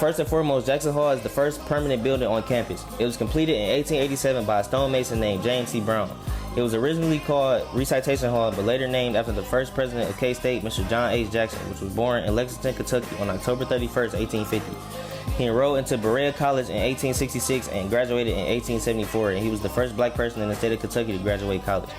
first and foremost, Jackson Hall is the first permanent building on campus. It was completed in 1887 by a stonemason named James C. Brown. It was originally called Recitation Hall, but later named after the first president of K-State, Mr. John H. Jackson, which was born in Lexington, Kentucky on October 31st, 1850. He enrolled into Berea College in 1866 and graduated in 1874, and he was the first black person in the state of Kentucky to graduate college.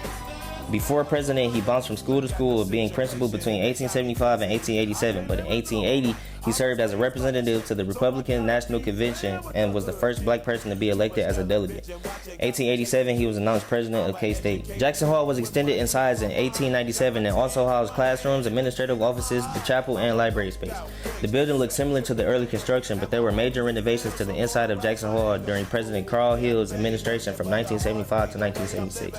Before president, he bounced from school to school, being principal between 1875 and 1887, but in 1880, he served as a representative to the Republican National Convention and was the first black person to be elected as a delegate. 1887, he was announced president of K-State. Jackson Hall was extended in size in 1897 and also housed classrooms, administrative offices, the chapel, and library space. The building looked similar to the early construction, but there were major renovations to the inside of Jackson Hall during President Carl Hill's administration from 1975 to 1976.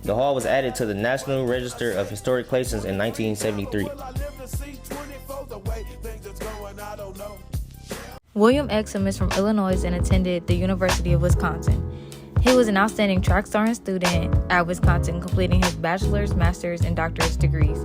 The hall was added to the National Register of Historic Places in 1973. William Exum is from Illinois and attended the University of Wisconsin. He was an outstanding track star and student at Wisconsin, completing his bachelor's, master's, and doctorate degrees.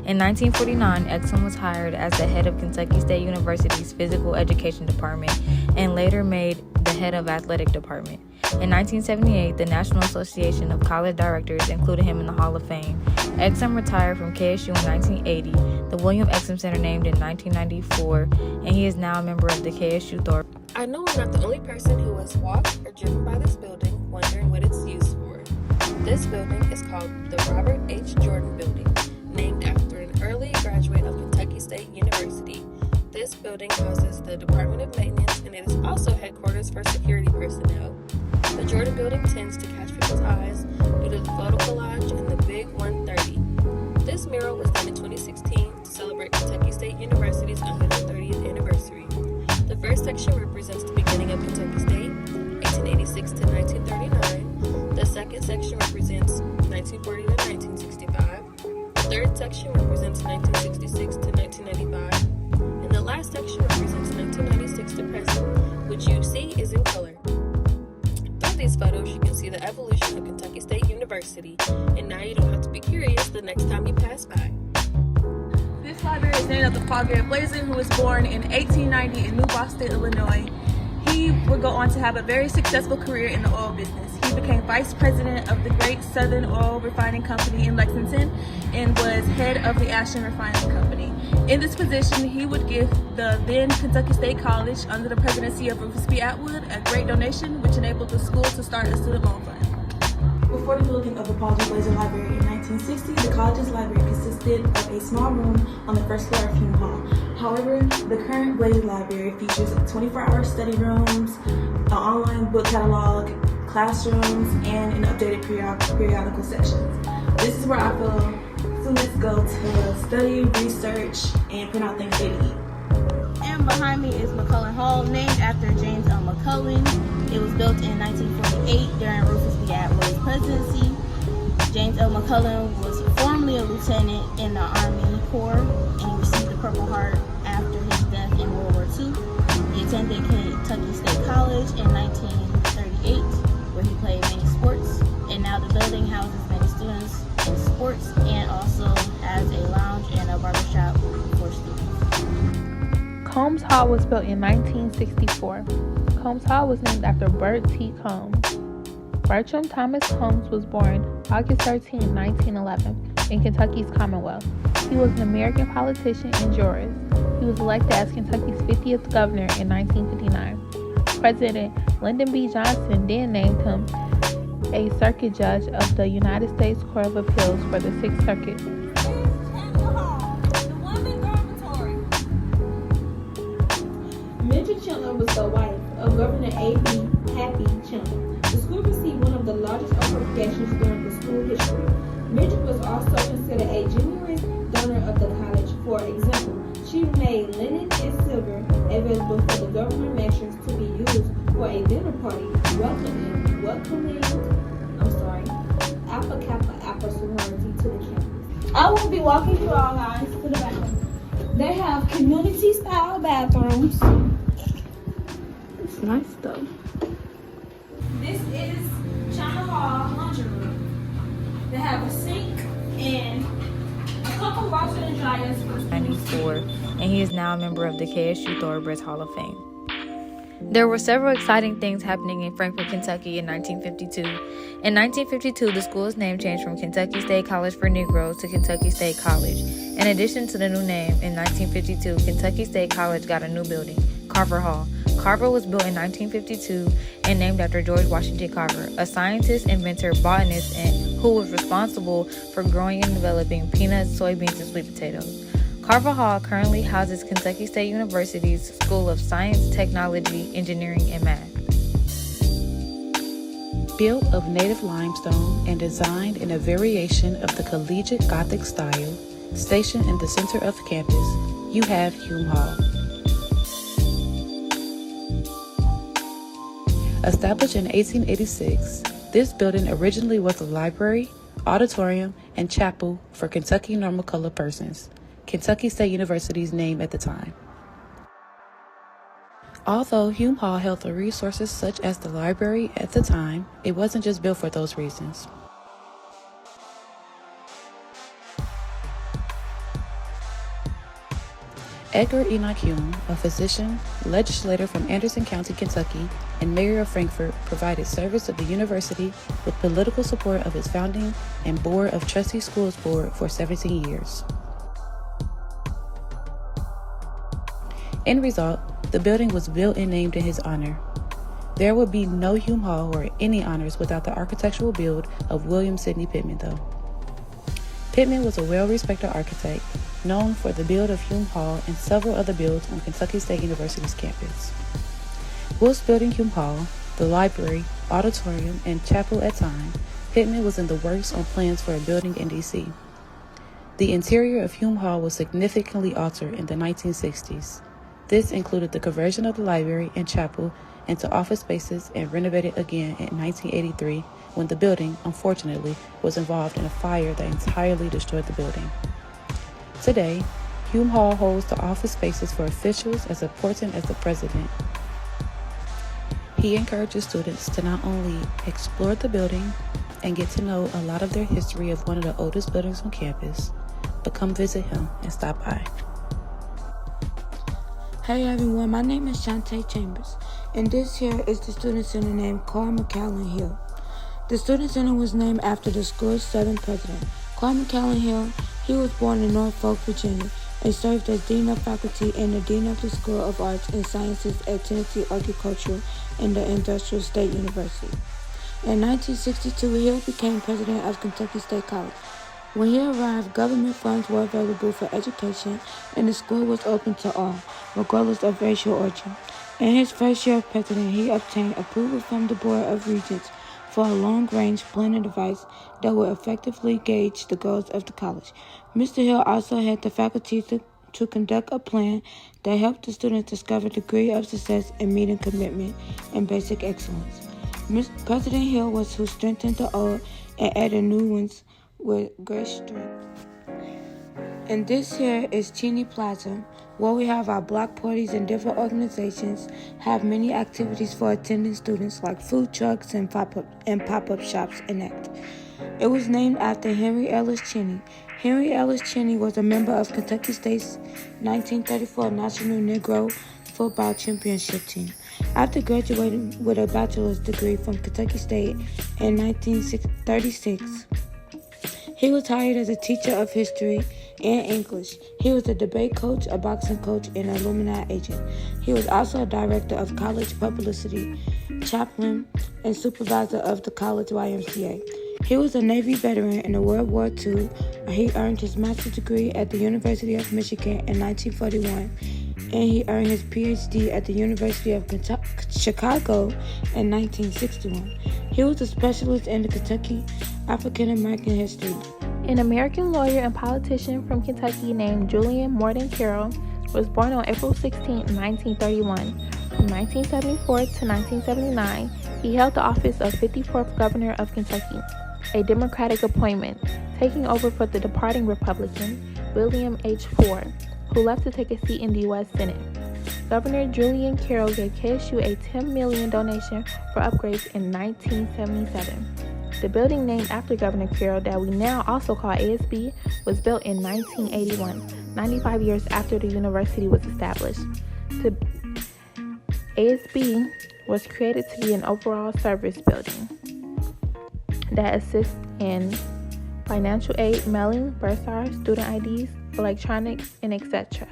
In 1949, Exum was hired as the head of Kentucky State University's Physical Education Department and later made the head of athletic department. In 1978, the National Association of College Directors included him in the Hall of Fame. Exum retired from KSU in 1980, the William Exum Center named in 1994, and he is now a member of the KSU Thor. I know I'm not the only person who has walked or driven by this building wondering what it's used for. This building is called the Robert H. Jordan Building, named after an early graduate of Kentucky State University. This building houses the Department of Maintenance, and it is also headquarters for security personnel. The Jordan Building tends to catch people's eyes due to the photo collage and the Big 130. This mural was done in 2016 to celebrate Kentucky State University's 130th anniversary. The first section represents the beginning of Kentucky State, 1886 to 1939. The second section represents 1940 to 1965. The third section represents 1966 to 1995. And the last section represents 1996 to present, which you see is in color. Through these photos, you can see the evolution of Kentucky State University, and now you don't have to be curious the next time you pass by. This library is named after Paul Garrett Blazer, who was born in 1890 in New Boston, Illinois. He would go on to have a very successful career in the oil business. He became vice president of the Great Southern Oil Refining Company in Lexington and was head of the Ashland Refining Company. In this position, he would give the then Kentucky State College, under the presidency of Rufus B. Atwood, a great donation which enabled the school to start a student loan fund. Before the building of the Paul G. Blazer Library in 1960, the college's library consisted of a small room on the first floor of Hume Hall. However, the current Blazer Library features 24-hour study rooms, an online book catalog, classrooms, and an updated periodical sections. This is where I feel students go to study, research, and print out things they need. And behind me is McCullen Hall, named after James L. McCullen. It was built in 1948 during Rufus B. Atwood's presidency. James L. McCullen was formerly a lieutenant in the Army Corps, and he received the Purple Heart after his death in World War II. He attended Kentucky State College in 1938, where he played many sports, and now the building houses many students in sports and also has a lounge and a barbershop for students. Combs Hall was built in 1964. Combs Hall was named after Bert T. Combs. Bertram Thomas Combs was born August 13, 1911, in Kentucky's Commonwealth. He was an American politician and jurist. He was elected as Kentucky's 50th governor in 1959. President Lyndon B. Johnson then named him a circuit judge of the United States Court of Appeals for the Sixth Circuit. Mildred Chandler was the wife of Governor A.B. Happy Chandler. The school received one of the largest appropriations during the school history. Mildred was also considered a generous donor of the college. For example, she made linen and silver available for the government measures to be used for a dinner party welcoming Alpha Kappa Alpha sorority to the campus. I will be walking you all guys to the bathroom. They have community style bathrooms. It's nice though. This is China Hall laundry room. They have a sink and a couple washer and dryers. 94, and he is now a member of the KSU Thoroughbreds Hall of Fame. There were several exciting things happening in Frankfort, Kentucky in 1952. In 1952, the school's name changed from Kentucky State College for Negroes to Kentucky State College. In addition to the new name, in 1952, Kentucky State College got a new building, Carver Hall. Carver was built in 1952 and named after George Washington Carver, a scientist, inventor, botanist, and who was responsible for growing and developing peanuts, soybeans, and sweet potatoes. Carver Hall currently houses Kentucky State University's School of Science, Technology, Engineering, and Math. Built of native limestone and designed in a variation of the collegiate Gothic style, stationed in the center of campus, you have Hume Hall. Established in 1886, this building originally was a library, auditorium, and chapel for Kentucky normal colored persons, Kentucky State University's name at the time. Although Hume Hall held the resources such as the library at the time, it wasn't just built for those reasons. Edgar Enoch Hume, a physician, legislator from Anderson County, Kentucky, and mayor of Frankfort, provided service to the university with political support of its founding and Board of Trustees Schools Board for 17 years. End result, the building was built and named in his honor. There would be no Hume Hall or any honors without the architectural build of William Sidney Pittman, though. Pittman was a well-respected architect, known for the build of Hume Hall and several other builds on Kentucky State University's campus. Whilst building Hume Hall, the library, auditorium, and chapel at time, Pittman was in the works on plans for a building in D.C. The interior of Hume Hall was significantly altered in the 1960s. This included the conversion of the library and chapel into office spaces and renovated again in 1983 when the building, unfortunately, was involved in a fire that entirely destroyed the building. Today, Hume Hall holds the office spaces for officials as important as the president. He encourages students to not only explore the building and get to know a lot of their history of one of the oldest buildings on campus, but come visit him and stop by. Hey everyone, my name is Shantae Chambers, and this here is the Student Center named Carl McCallum Hill. The Student Center was named after the school's 7th president, Carl McCallum Hill. He was born in Norfolk, Virginia, and served as Dean of Faculty and the Dean of the School of Arts and Sciences at Tennessee Agricultural and the Industrial State University. In 1962, Hill became president of Kentucky State College. When he arrived, government funds were available for education, and the school was open to all, regardless of racial origin. In his first year of president, he obtained approval from the Board of Regents for a long-range planning device that would effectively gauge the goals of the college. Mr. Hill also had the faculty to conduct a plan that helped the students discover the degree of success in meeting commitment and basic excellence. President Hill was who strengthened the old and added new ones with great strength. And this here is Cheney Plaza, where we have our block parties and different organizations have many activities for attending students like food trucks and pop-up shops and that. It was named after Henry Ellis Cheney. Henry Ellis Cheney was a member of Kentucky State's 1934 National Negro Football Championship team. After graduating with a bachelor's degree from Kentucky State in 1936, he was hired as a teacher of history and English. He was a debate coach, a boxing coach, and an alumni agent. He was also a director of college publicity, chaplain, and supervisor of the college YMCA. He was a Navy veteran in World War II. He earned his master's degree at the University of Michigan in 1941, and he earned his PhD at the University of Chicago in 1961. He was a specialist in the Kentucky African American history. An American lawyer and politician from Kentucky named Julian Morton Carroll was born on April 16, 1931. From 1974 to 1979, he held the office of 54th Governor of Kentucky, a Democratic appointment, taking over for the departing Republican, William H. Ford, who left to take a seat in the U.S. Senate. Governor Julian Carroll gave KSU a $10 million donation for upgrades in 1977. The building named after Governor Carroll, that we now also call ASB, was built in 1981, 95 years after the university was established. ASB was created to be an overall service building that assists in financial aid, mailing, bursars, student IDs, electronics, and etc.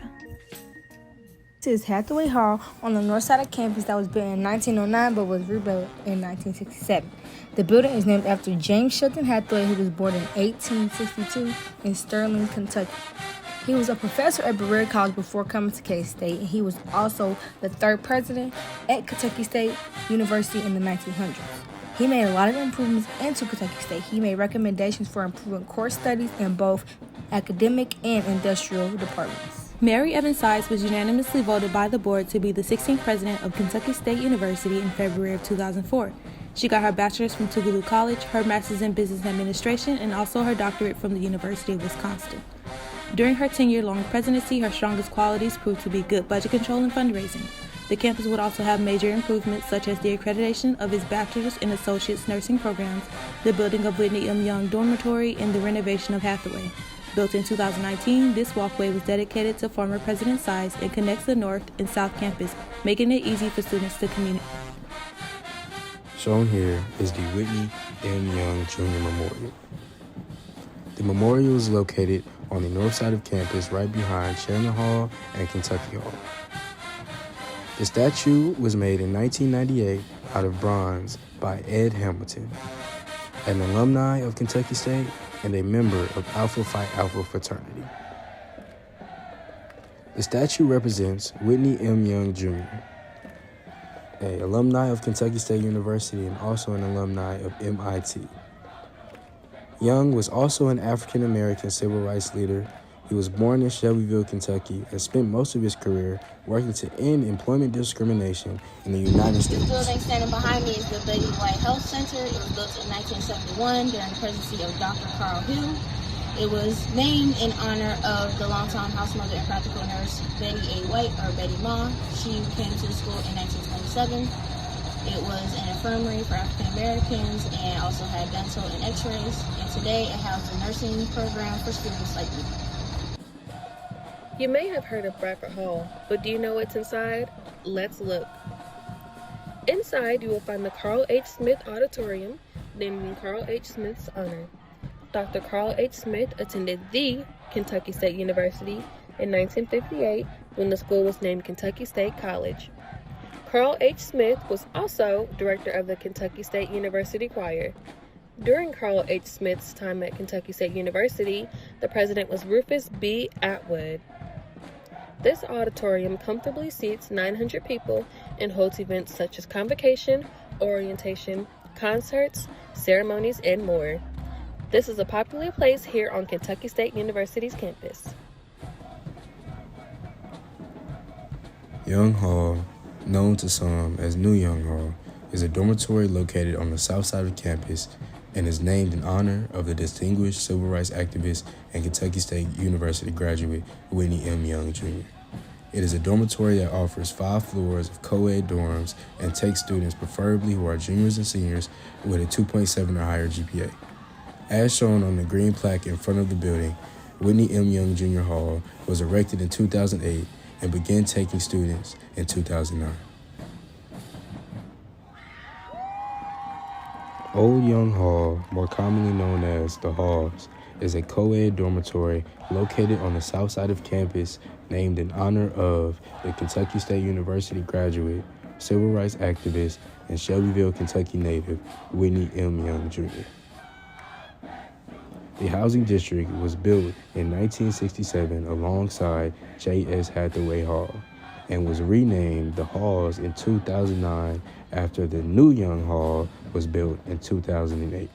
This is Hathaway Hall on the north side of campus that was built in 1909 but was rebuilt in 1967. The building is named after James Shelton Hathaway, who was born in 1862 in Sterling, Kentucky. He was a professor at Berea College before coming to K-State, and he was also the third president at Kentucky State University in the 1900s. He made a lot of improvements into Kentucky State. He made recommendations for improving course studies in both academic and industrial departments. Mary Evans Sides was unanimously voted by the board to be the 16th president of Kentucky State University in February of 2004. She got her bachelor's from Tougaloo College, her master's in business administration, and also her doctorate from the University of Wisconsin. During her 10-year-long presidency, her strongest qualities proved to be good budget control and fundraising. The campus would also have major improvements such as the accreditation of its bachelor's and associate's nursing programs, the building of Whitney M. Young Dormitory, and the renovation of Hathaway. Built in 2019, this walkway was dedicated to former President Sides and connects the North and South Campus, making it easy for students to commute. Shown here is the Whitney M. Young Jr. Memorial. The memorial is located on the north side of campus right behind Chandler Hall and Kentucky Hall. The statue was made in 1998 out of bronze by Ed Hamilton, an alumni of Kentucky State and a member of Alpha Phi Alpha fraternity. The statue represents Whitney M. Young Jr., an alumni of Kentucky State University and also an alumni of MIT. Young was also an African-American civil rights leader. He was born in Shelbyville, Kentucky, and spent most of his career working to end employment discrimination in the United States. The building standing behind me is the Betty White Health Center. It was built in 1971 during the presidency of Dr. Carl Hill. It was named in honor of the longtime house mother and practical nurse Betty A. White, or Betty Ma. She came to the school in 1927. It was an infirmary for African Americans and also had dental and x-rays. And today it housed a nursing program for students like me. You may have heard of Bradford Hall, but do you know what's inside? Let's look. Inside, you will find the Carl H. Smith Auditorium, named in Carl H. Smith's honor. Dr. Carl H. Smith attended the Kentucky State University in 1958 when the school was named Kentucky State College. Carl H. Smith was also director of the Kentucky State University Choir. During Carl H. Smith's time at Kentucky State University, the president was Rufus B. Atwood. This auditorium comfortably seats 900 people and holds events such as convocation, orientation, concerts, ceremonies, and more. This is a popular place here on Kentucky State University's campus. Young Hall, known to some as New Young Hall, is a dormitory located on the south side of campus and is named in honor of the distinguished civil rights activist and Kentucky State University graduate Whitney M. Young Jr. It is a dormitory that offers 5 floors of co-ed dorms and takes students preferably who are juniors and seniors with a 2.7 or higher GPA. As shown on the green plaque in front of the building, Whitney M. Young Jr. Hall was erected in 2008 and began taking students in 2009. Old Young Hall, more commonly known as the Halls, is a co-ed dormitory located on the south side of campus named in honor of the Kentucky State University graduate, civil rights activist, and Shelbyville, Kentucky native, Whitney M. Young Jr. The housing district was built in 1967 alongside J.S. Hathaway Hall and was renamed the Halls in 2009 after the New Young Hall was built in 2008.